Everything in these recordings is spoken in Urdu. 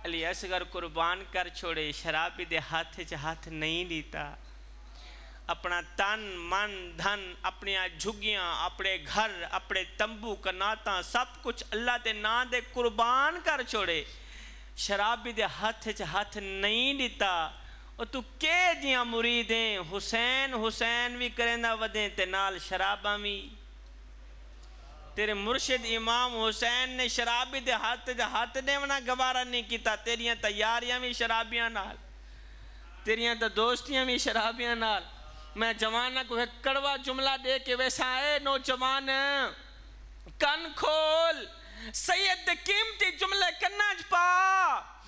علی اصغر قربان کر چھوڑے شرابی دے ہاتھ ہاتھ نہیں لیتا اپنا تن من دھن اپنی جھگیاں اپنے گھر اپنے تمبو کناتاں سب کچھ اللہ دے نا دے قربان کر چھوڑے شرابی دے ہاتھ نہیں لیتا اور تو کہ جیاں مریدیں حسین حسین بھی کرندہ ودیں تے نال شراباں بھی تیرے مرشد امام حسین نے شرابی دے ہاتھ نے ونا گوارا نہیں کیتا تیریاں تیاریاں بھی شرابیاں نال تیریاں تا دوستیاں بھی شرابیاں نال میں جوانہ کو ایک کڑوا جملہ دے کے ویسا ہے نوجوان کن کھول سید دے قیمتی جملے کناج پا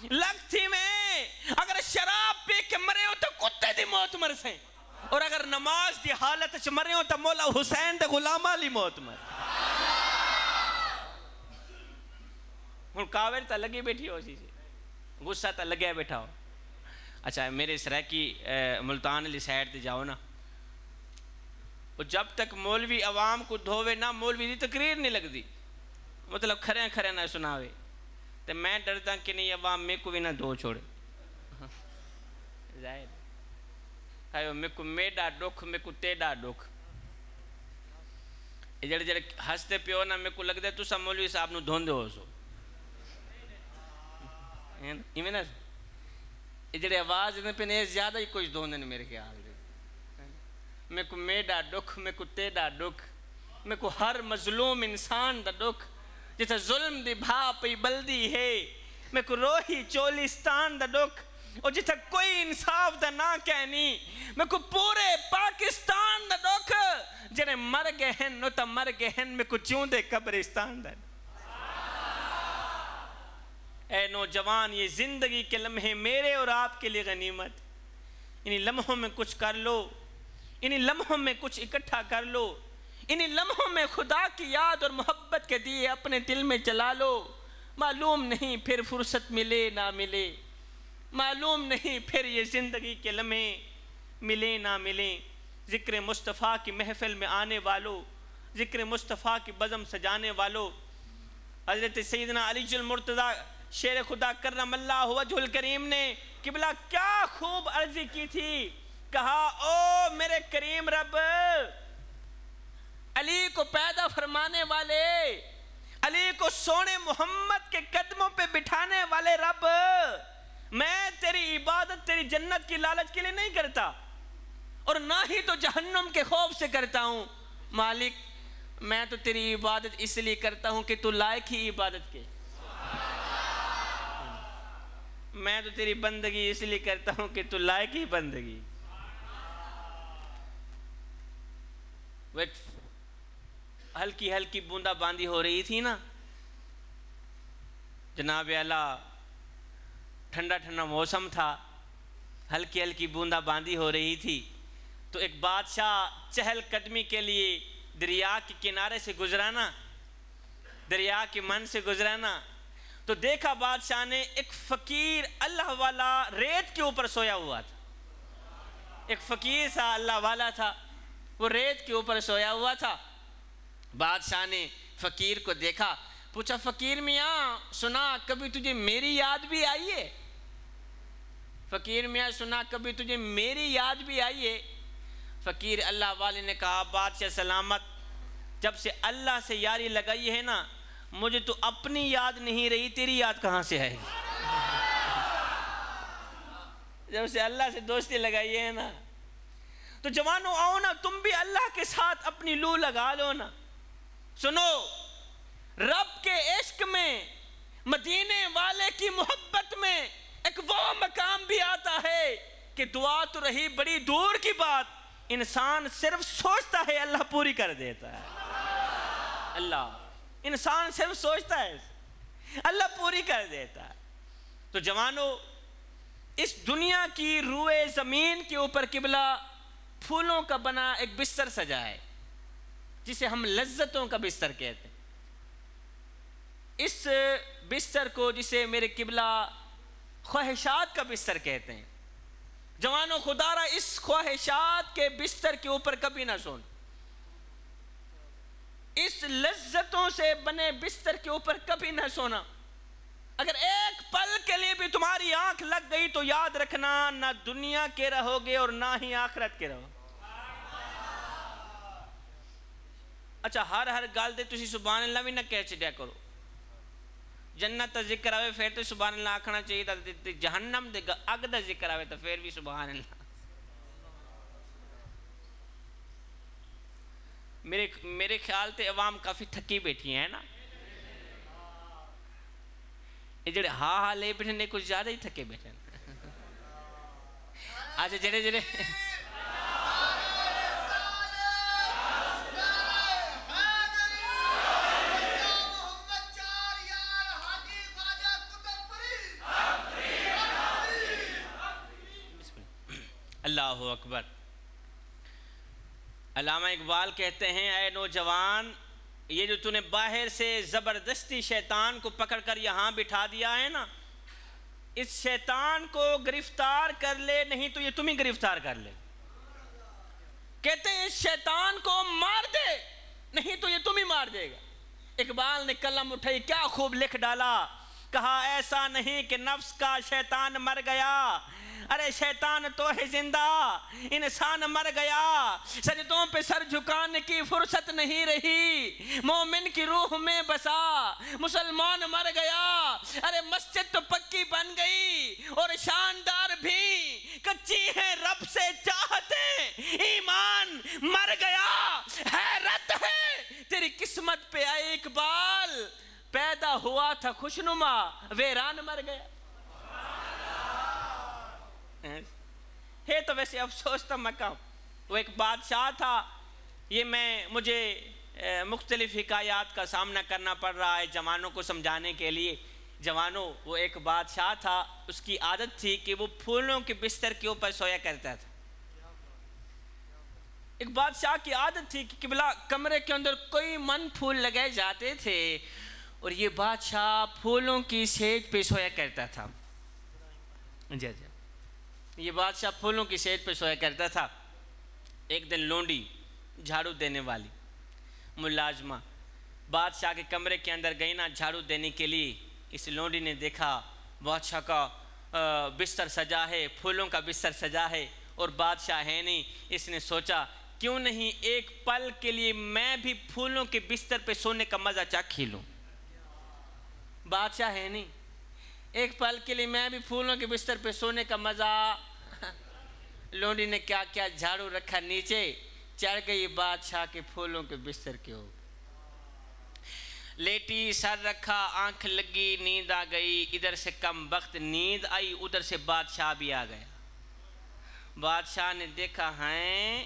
لگ تھی میں اگر شراب پی کے مرے ہو تو کتے دی موت مر سے اور اگر نماز دی حالت چھ مرے ہو تو مولا حسین دے غلامہ لی موت مر ہن کاویر تا لگی بیٹھی ہو سی غصہ تا لگیا بیٹھا ہو اچھا میرے سرائکی ملتان علی سائڈ تے جاؤ نا اور جب تک مولوی عوام کو دھووے نا مولوی دی تقریر نہیں لگ دی مطلب کھرے نہ سناوے تو میں ڈرتا کہ نہیں عوام میں کو بھی نہ دھو چھوڑے ظاہر ہے میں کو میڈا ڈوکھ میں کو تیڈا ڈوکھ جڑے جڑے ہستے پیو نا میں کو لگ دے تو سب مولوی صاحب نو دھوندے ہو سو ایمیں نا جڑے آواز اتنے پہ نہیں زیادہ ہی کچھ دھوندے نے میرے خیال دے میں کو میڈا ڈوکھ میں کو تیڈا ڈوکھ میں کو ہر مظلوم انسان دا ڈوکھ جیسا ظلم دی بھا پی بلدی ہے میں کو روحی چولستان دا ڈوکھ اور جیسا کوئی انصاف دا نہ کہنی میں کو پورے پاکستان دا ڈوکھ جنہیں مر گئے ہیں نو تا مر گئے ہیں میں کو چون دے قبرستان دا اے نوجوان یہ زندگی کے لمحے میرے اور آپ کے لیے غنیمت انہی لمحوں میں کچھ کر لو انہی لمحوں میں کچھ اکٹھا کر لو انہی لمحوں میں خدا کی یاد اور محبت کے دیئے اپنے دل میں جلا لو معلوم نہیں پھر فرصت ملے نہ ملے معلوم نہیں پھر یہ زندگی کے لمحے ملے نہ ملے ذکر مصطفیٰ کی محفل میں آنے والوں ذکر مصطفیٰ کی بزم سجانے والوں حضرت سیدنا علی المرتضیٰ شیر خدا کرم اللہ وجہ الکریم نے قبلہ کیا خوب عرضی کی تھی کہا او میرے کریم رب علی کو پیدا فرمانے والے علی کو سونے محمد کے قدموں پہ بٹھانے والے رب میں تیری عبادت تیری جنت کی لالچ کے لیے نہیں کرتا اور نہ ہی تو جہنم کے خوف سے کرتا ہوں مالک میں تو تیری عبادت اس لیے کرتا ہوں کہ تو لائق ہی عبادت کے میں تو تیری بندگی اس لیے کرتا ہوں کہ تو لائق ہی بندگی وہ ایک ہلکی ہلکی بوندا باندی ہو رہی تھی نا جناب اعلیٰ ٹھنڈا ٹھنڈا موسم تھا ہلکی ہلکی بوندا باندی ہو رہی تھی تو ایک بادشاہ چہل قدمی کے لیے دریا کے کنارے سے گزرانا دریا کے من سے گزرانا تو دیکھا بادشاہ نے ایک فقیر اللہ والا ریت کے اوپر سویا ہوا تھا ایک فقیر سا اللہ والا تھا وہ ریت کے اوپر سویا ہوا تھا بادشاہ نے فقیر کو دیکھا پوچھا فقیر میاں سنا کبھی تجھے میری یاد بھی آئی ہے فقیر میاں سنا کبھی تجھے میری یاد بھی آئی ہے فقیر اللہ والے نے کہا بادشاہ سلامت جب سے اللہ سے یاری لگائی ہے نا مجھے تو اپنی یاد نہیں رہی تیری یاد کہاں سے آئے گی جب سے اللہ سے دوستی لگائی ہے نا تو جوانوں آؤ نا تم بھی اللہ کے ساتھ اپنی لو لگا لو نا سنو رب کے عشق میں مدینے والے کی محبت میں ایک وہ مقام بھی آتا ہے کہ دعا تو رہی بڑی دور کی بات انسان صرف سوچتا ہے اللہ پوری کر دیتا ہے اللہ انسان صرف سوچتا ہے اللہ پوری کر دیتا ہے تو جوانوں اس دنیا کی روئے زمین کے اوپر قبلہ پھولوں کا بنا ایک بستر سجا ہے جسے ہم لذتوں کا بستر کہتے ہیں اس بستر کو جسے میرے قبلہ خواہشات کا بستر کہتے ہیں جوانوں خدا را اس خواہشات کے بستر کے اوپر کبھی نہ سون اس لذتوں سے بنے بستر کے اوپر کبھی نہ سونا اگر ایک پل کے لیے بھی تمہاری آنکھ لگ گئی تو یاد رکھنا نہ دنیا کے رہو گے اور نہ ہی آخرت کے رہو. اچھا ہر گل دے تسی سبحان اللہ بھی نہ کہہ چڑیا کرو. جنت دا ذکر آوے پھر تو سبحان اللہ آکھنا چاہیے تھا. جہنم دے اگ دا ذکر آوے تو پھر بھی سبحان اللہ. میرے خیال تے عوام کافی تھکی بیٹھی ہیں نا. یہ جڑے ہاں لے بیٹھے نے کچھ زیادہ ہی تھکے بیٹھے ہیں. آج جڑے اللہ اکبر. علامہ اقبال کہتے ہیں اے نوجوان یہ جو تو نے باہر سے زبردستی شیطان کو پکڑ کر یہاں بٹھا دیا ہے نا, اس شیطان کو گرفتار کر لے نہیں تو یہ تم ہی گرفتار کر لے. کہتے ہیں اس شیطان کو مار دے نہیں تو یہ تم ہی مار دے گا. اقبال نے قلم اٹھائی کیا خوب لکھ ڈالا, کہا ایسا نہیں کہ نفس کا شیطان مر گیا, ارے شیطان تو ہے زندہ, انسان مر گیا, سجدوں پہ سر جھکانے کی فرصت نہیں رہی, مومن کی روح میں بسا مسلمان مر گیا, ارے مسجد تو پکی بن گئی اور شاندار بھی, کچی ہے رب سے چاہتے ایمان مر گیا, حیرت ہے تیری قسمت پہ اے اقبال, پیدا ہوا تھا خوشنما ویران مر گیا. ہے تو ویسے افسوس تھا مقام. وہ ایک بادشاہ تھا, یہ مجھے مختلف حکایات کا سامنا کرنا پڑ رہا ہے جوانوں کو سمجھانے کے لیے. جوانوں وہ ایک بادشاہ تھا, اس کی عادت تھی کہ وہ پھولوں کے بستر کے اوپر سویا کرتا تھا. ایک بادشاہ کی عادت تھی کہ قبلہ کمرے کے اندر کوئی من پھول لگائے جاتے تھے اور یہ بادشاہ پھولوں کی سیج پہ سویا کرتا تھا. یہ بادشاہ پھولوں کی سیج پہ سویا کرتا تھا. ایک دن لونڈی جھاڑو دینے والی ملازمہ بادشاہ کے کمرے کے اندر گئی نا جھاڑو دینے کے لیے. اس لونڈی نے دیکھا بادشاہ کا بستر سجا ہے, پھولوں کا بستر سجا ہے اور بادشاہ ہے نہیں. اس نے سوچا کیوں نہیں ایک پل کے لیے میں بھی پھولوں کے بستر پہ سونے کا مزہ چکھ لوں. بادشاہ ہے نہیں, ایک پل کے لیے میں بھی پھولوں کے بستر پہ سونے کا مزہ. لونڈی نے کیا کیا جھاڑو رکھا نیچے, چڑھ گئی بادشاہ کے پھولوں کے بستر کے اوپر, لیٹی سر رکھا, آنکھ لگی, نیند آ گئی. ادھر سے کم بخت نیند آئی, ادھر سے بادشاہ بھی آ گیا. بادشاہ نے دیکھا ہیں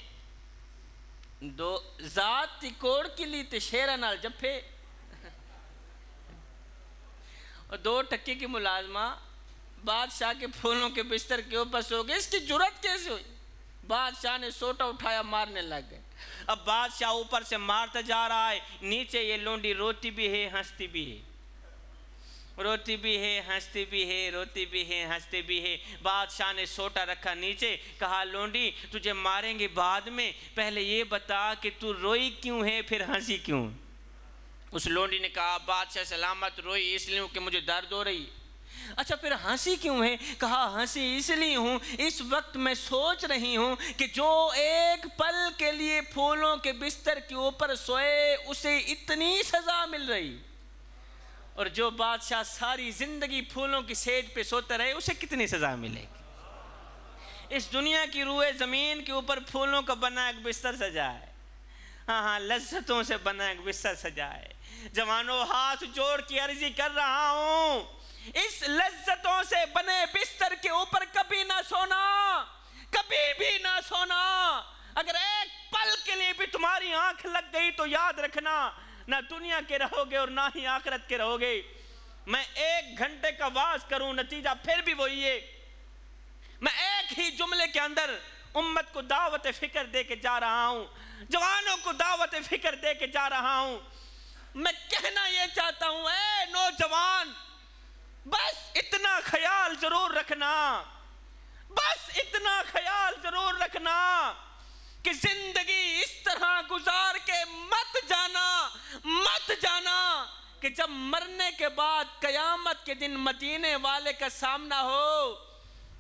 دو ذات تی کوڑ کی لی تے شیرہ نال جپے, اور دو ٹکی کی ملازمہ بادشاہ کے پھولوں کے بستر کے اوپر سو گئے. اس کی جرات کیسے ہوئی؟ بادشاہ نے سوٹا اٹھایا, مارنے لگ گئے. اب بادشاہ اوپر سے مارتا جا رہا ہے, نیچے یہ لونڈی روتی بھی ہے ہنستی بھی ہے, روتی بھی ہے ہنستی بھی ہے, روتی بھی ہے ہنستی بھی ہے. بادشاہ نے سوٹا رکھا نیچے, کہا لونڈی تجھے ماریں گے بعد میں, پہلے یہ بتا کہ تو روئی کیوں ہے پھر ہنسی کیوں. اس لونڈی نے کہا بادشاہ سلامت روئی اس لیے کہ مجھے درد ہو رہی. اچھا پھر ہنسی کیوں ہے؟ کہا ہنسی اس لیے ہوں اس وقت میں سوچ رہی ہوں کہ جو ایک پل کے لیے پھولوں کے بستر کے اوپر سوئے اسے اتنی سزا مل رہی, اور جو بادشاہ ساری زندگی پھولوں کی سیج پہ سوتا رہے اسے کتنی سزا ملے گی. اس دنیا کی روئے زمین کے اوپر پھولوں کا بنا ایک بستر سجا ہے. ہاں لذتوں سے بنا ایک بستر سجا ہے. جوانوں ہاتھ جوڑ کے عرضی کر رہا ہوں, اس لذتوں سے بنے بستر کے اوپر کبھی نہ سونا, کبھی بھی نہ سونا. اگر ایک پل کے لیے بھی تمہاری آنکھ لگ گئی تو یاد رکھنا نہ دنیا کے رہو گے اور نہ ہی آخرت کے رہو گے. میں 1 گھنٹے کا وعظ کروں نتیجہ پھر بھی وہی ہے. میں ایک ہی جملے کے اندر امت کو دعوت فکر دے کے جا رہا ہوں, جوانوں کو دعوت فکر دے کے جا رہا ہوں. میں کہنا یہ چاہتا ہوں اے نوجوان, بس اتنا خیال ضرور رکھنا, بس اتنا خیال ضرور رکھنا کہ زندگی اس طرح گزار کے مت جانا کہ جب مرنے کے بعد قیامت کے دن مدینے والے کا سامنا ہو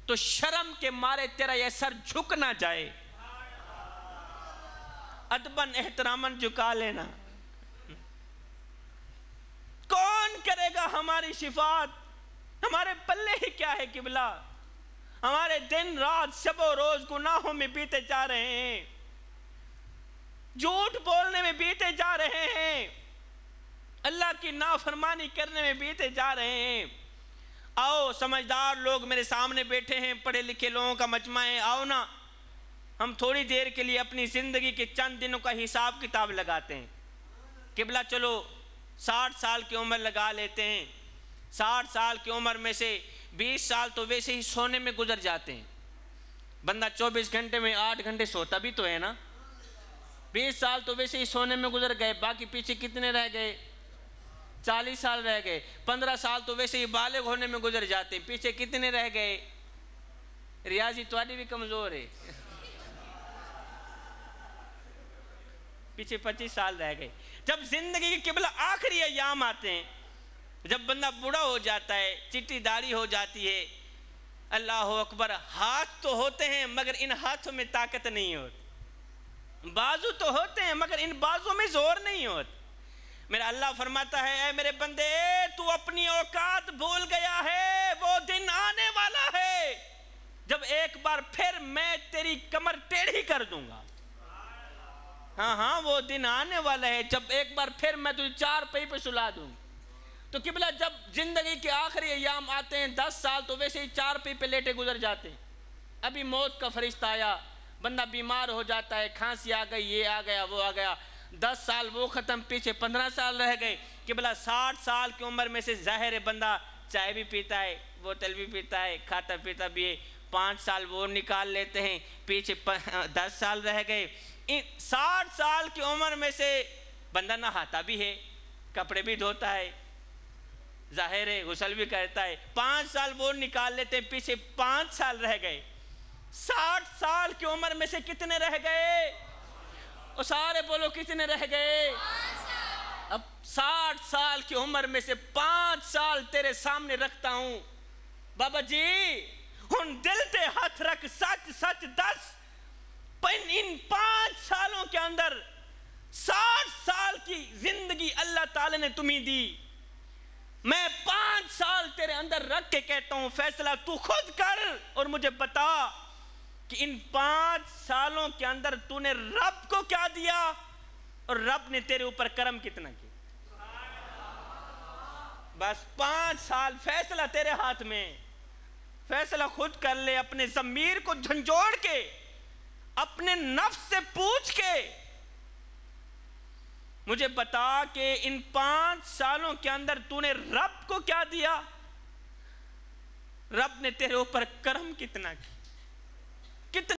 تو شرم کے مارے تیرا یہ سر جھک نہ جائے، ادباً احتراماً جھکا لینا۔ کون کرے گا ہماری شفاعت؟ ہمارے پلے ہی کیا ہے قبلہ؟ ہمارے دن رات شب و روز گناہوں میں بیتے جا رہے ہیں، جھوٹ بولنے میں بیتے جا رہے ہیں، اللہ کی نافرمانی کرنے میں بیتے جا رہے ہیں۔ آؤ سمجھدار لوگ میرے سامنے بیٹھے ہیں، پڑھے لکھے لوگوں کا مجمع ہے، آؤ نا ہم تھوڑی دیر کے لیے اپنی زندگی کے چند دنوں کا حساب کتاب لگاتے ہیں۔ قبلہ چلو 60 سال کی عمر لگا لیتے ہیں، 60 سال کی عمر میں سے 20 سال تو ویسے ہی سونے میں گزر جاتے ہیں۔ بندہ 24 گھنٹے میں 8 گھنٹے سوتا بھی تو ہے نا، 20 سال تو ویسے ہی سونے میں گزر گئے، باقی پیچھے کتنے رہ گئے؟ 40 سال رہ گئے۔ 15 سال تو ویسے ہی بالغ ہونے میں گزر جاتے ہیں، پیچھے کتنے رہ گئے؟ ریاضی تواڈی بھی کمزور ہے، پیچھے 25 سال رہ گئے۔ جب زندگی کی قبلہ آخری ایام آتے ہیں، جب بندہ بوڑھا ہو جاتا ہے، چٹی داڑھی ہو جاتی ہے، اللہ اکبر، ہاتھ تو ہوتے ہیں مگر ان ہاتھوں میں طاقت نہیں ہوتی، بازو تو ہوتے ہیں مگر ان بازو میں زور نہیں ہوتا۔ میرا اللہ فرماتا ہے اے میرے بندے تو اپنی اوقات بھول گیا ہے، وہ دن آنے والا ہے جب ایک بار پھر میں تیری کمر ٹیڑھی کر دوں گا۔ ہاں وہ دن آنے والا ہے جب ایک بار پھر میں تجھے 4 پہی پہ سلا دوں گا۔ تو قبلہ جب زندگی کے آخری ایام آتے ہیں، 10 سال تو ویسے ہی 4 پہی پہ لیٹے گزر جاتے ہیں، ابھی موت کا فرشتہ آیا، بندہ بیمار ہو جاتا ہے، کھانسی آ گئی، یہ آ گیا وہ آ گیا، 10 سال وہ ختم، پیچھے 15 سال رہ گئے۔ قبلہ 60 سال کی عمر میں سے ظاہر ہے بندہ چائے بھی پیتا ہے، بوتل بھی پیتا ہے، کھاتا پیتا بھی ہے، 5 سال وہ نکال لیتے ہیں، پیچھے 10 سال رہ گئے۔ 60 سال کی عمر میں سے بندہ نہاتا بھی ہے، کپڑے بھی دھوتا ہے، ظاہر ہے غسل بھی کرتا ہے، 5 سال وہ نکال لیتے ہیں، پیچھے 5 سال رہ گئے۔ 60 سال کی عمر میں سے کتنے رہ گئے؟ اور سارے بولو کتنے رہ گئے؟ اب 60 سال کی عمر میں سے 5 سال تیرے سامنے رکھتا ہوں، بابا جی ان دل تے ہاتھ رکھ، سچ سچ دس، ان 5 سالوں کے اندر 60 سال کی زندگی اللہ تعالی نے تمہیں دی، میں 5 سال تیرے اندر رکھ کے کہتا ہوں فیصلہ تو خود کر اور مجھے بتا کہ ان 5 سالوں کے اندر تو نے رب کو کیا دیا اور رب نے تیرے اوپر کرم کتنا کیا۔ بس 5 سال، فیصلہ تیرے ہاتھ میں، فیصلہ خود کر لے، اپنے ضمیر کو جھنجھوڑ کے، اپنے نفس سے پوچھ کے مجھے بتا کہ ان 5 سالوں کے اندر تو نے رب کو کیا دیا، رب نے تیرے اوپر کرم کتنا کیا، کتنا